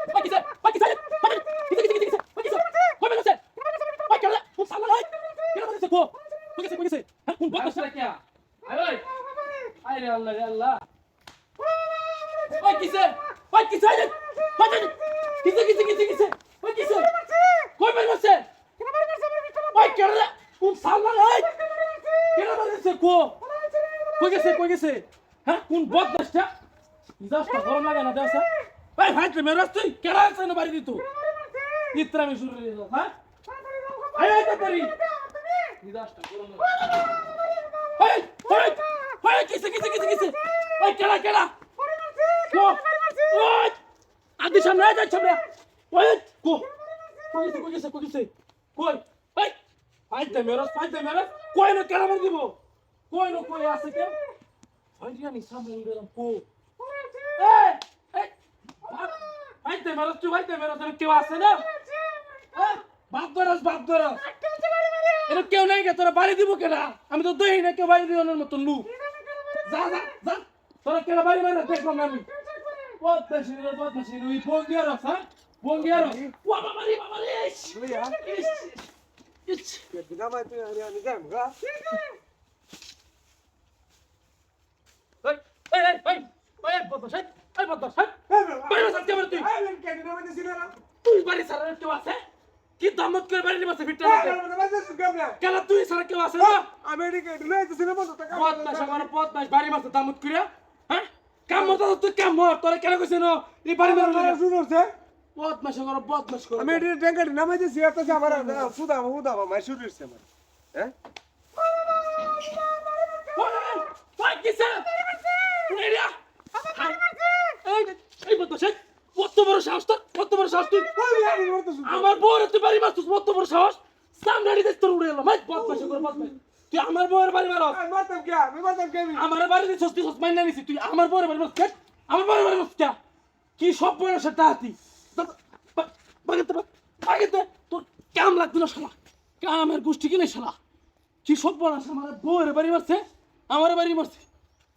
ওই কিসে ওই কিসে কিসে কই বেরোছে ওই কেন কোন সালা নাই কেন বেরোছে কই গেছে হ্যাঁ কোন বদমাশ বাচ্চা কে আয় আয় রে আল্লাহ ওই কিসে ওই কিসে কিসে ওই কিসে কই বেরোছে ওই কেন কোন সালা নাই কেন বেরোছে কই গেছে হ্যাঁ কোন বদমাশটা ইজাজটা গরম লাগে না দেওয়া ভাই ভাই মেরাজ তুই কেন আছে না বাড়ি দিত ইত্রামি শুরু হয়ে গেল হ্যাঁ আয় তো পারি ইজাজটা গরম লাগে হাই হাই হাই কিসে ওই কেলা ওই আদি সামনে আয় সামনে ওই কই গেছে কই ওই ফাইতে মেরাজ কই না কেলা মার দিব কই আছে কে ওই রিয়া নি সামনে গেলাম এই ফাইতে মেরাজ কেউ আছে না বাপ ধরাস এটা কেউ নাই কে তোরা বাড়ি দিব কেনা আমি তো দই না কেউ বাড়ি দিওনের মতন লু যা তোরা কেনা বাড়ি মারা দেখলাম না আমি বদমাশি ওই বঙ্গিয়ারস হ্যাঁ বঙ্গিয়ারস ওয়া বাবারে ইস দিনামাই তুই আমি যাম গা ওই বদমাশ বাড়ি মাছ কেমন তুই আমি কেন দিনামাই দিছিস না তুই বাড়ি সারা কেউ আছে কি দামত করে বাড়ি নিবাসে ফিটটা কেন তুই সারা কেউ আছে না আমি এদিকে ঢুলে আইতেছি না বন্ধ টাকা বদমাশ বাড়ি মাছ দামত করে হ্যাঁ কাম মতো তুই কাম মর তোরা কেন কইছ না এই বাড়ি মারা শুরু হচ্ছে বদমাশ করে আমি এদিকে ট্যাঙ্কার নামাই দিছি একটা যে আমার ফুদা মাই শুরু হচ্ছে আমার হ্যাঁ ওই কিসে রেডিয়া এই বদমাশ কত বড় সাহস তুই আমার বউরে তুই বাড়ি মারছিস কত বড় সাহস সামনে দিস তোর উড়ে এলো ভাই বদমাশ তুই আমার বউয়ের বাড়ি মারছ আমি মারতাম কে আমার বাড়ি দিস তুই মাইন না নিছিস তুই আমার বউয়ের বাড়ি মারছ আমার বউয়ের বাড়ি মারছ কি সব বড় সেটা হাতি বাগেতে তোর কাম লাগবে না শালা কামের গোষ্ঠী কিনে শালা কি সব বড় আমার বউয়ের বাড়ি মারছে আমার বাড়ি মারছে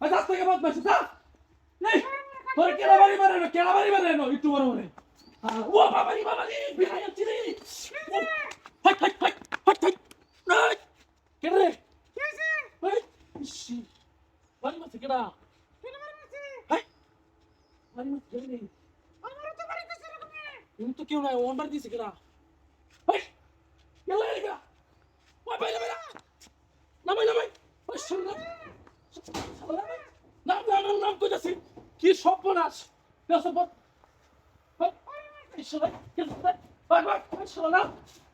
আজ থেকে বদমাশ যা নেই তোর কেলা বাড়ি মারে না একটু বড় বড় ও বাবারি বিহাই যাচ্ছি রে হাট নাই কে রে হাই ইসি বাড়ি মারছে কেডা হাই বাড়ি মারছে রে আমারও তো বাড়ি দিছে রে তুমি তো কেউ নাই ওন বাড়ি দিছে কেডা হাই কেলা এগা ওই বাইরে নামাই ওই শুন নাম কইতাছি কি সর্বনাশ দেশবত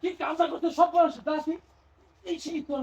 কি কামটা করতে সর্বনাশ দাসি এই সেই তোর